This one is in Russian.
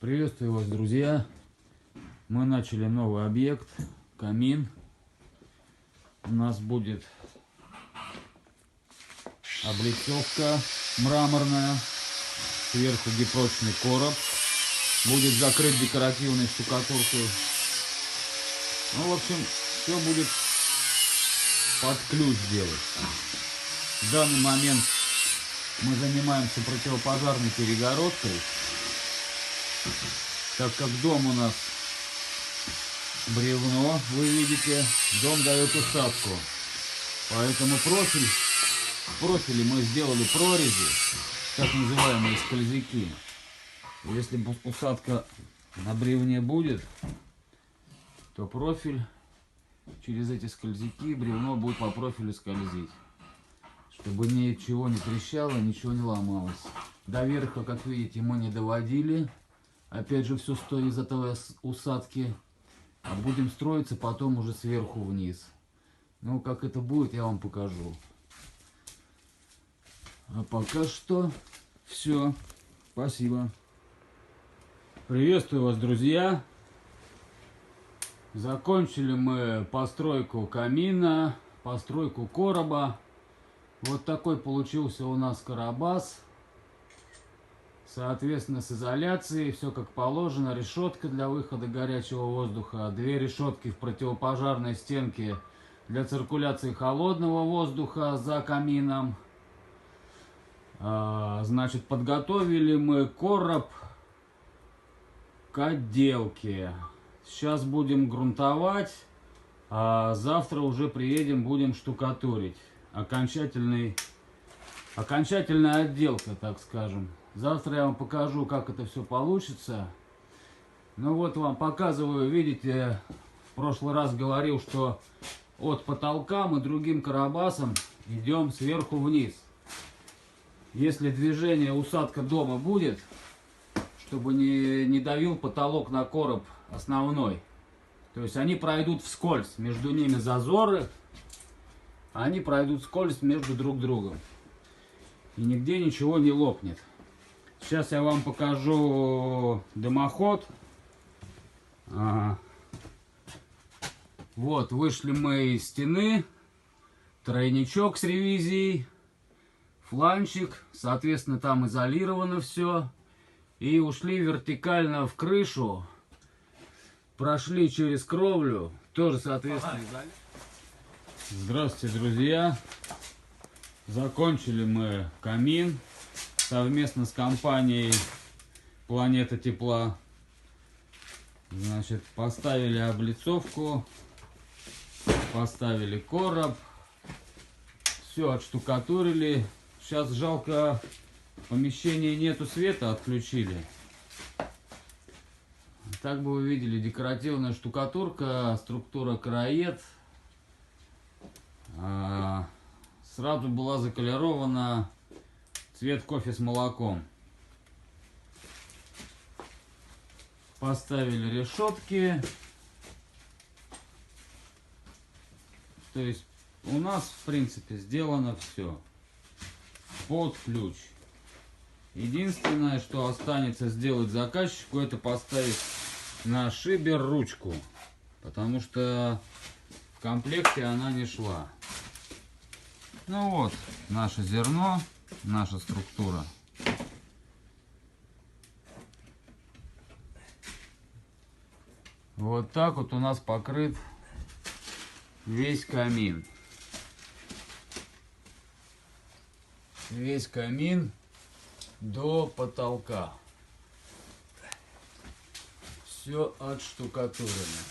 Приветствую вас, друзья! Мы начали новый объект, камин. У нас будет облицовка мраморная, сверху гипрочный короб, будет закрыт декоративной штукатуркой. Ну, в общем, все будет под ключ делать. В данный момент мы занимаемся противопожарной перегородкой, так как дом у нас бревно, вы видите, дом дает усадку, поэтому в профиле мы сделали прорези, так называемые скользяки. Если усадка на бревне будет, то профиль через эти скользяки, бревно будет по профилю скользить, чтобы ничего не трещало, ничего не ломалось. До верха, как видите, мы не доводили. Опять же, все стоит из этого усадки. А будем строиться потом уже сверху вниз. Ну, как это будет, я вам покажу. А пока что все. Спасибо. Приветствую вас, друзья. Закончили мы постройку камина, постройку короба. Вот такой получился у нас карабас. Соответственно, с изоляцией, все как положено. Решетка для выхода горячего воздуха. Две решетки в противопожарной стенке для циркуляции холодного воздуха за камином. Значит, подготовили мы короб к отделке. Сейчас будем грунтовать. А завтра уже приедем, будем штукатурить. Окончательная отделка, так скажем. Завтра я вам покажу, как это все получится. Ну вот вам показываю, видите, в прошлый раз говорил, что от потолка мы другим карабасом идем сверху вниз. Если движение усадка дома будет, чтобы не давил потолок на короб основной. То есть они пройдут вскользь, между ними зазоры, они пройдут вскользь между друг другом. И нигде ничего не лопнет. Сейчас я вам покажу дымоход. Вот, вышли мы из стены. Тройничок с ревизией. Фланчик. Соответственно, там изолировано все. И ушли вертикально в крышу. Прошли через кровлю. Тоже, соответственно, изолировано. Здравствуйте, друзья. Закончили мы камин. Совместно с компанией Планета Тепла. Значит, поставили облицовку, поставили короб, все отштукатурили. Сейчас жалко, в помещении нету света, отключили. Так бы вы видели, декоративная штукатурка, структура караед. Сразу была заколерована цвет кофе с молоком. Поставили решетки. То есть у нас, в принципе, сделано все под ключ. Единственное, что останется сделать заказчику, это поставить на шибер ручку, потому что в комплекте она не шла. Ну вот, наше зерно. Наша структура. Вот так вот у нас покрыт весь камин. Весь камин до потолка. Все отштукатурено.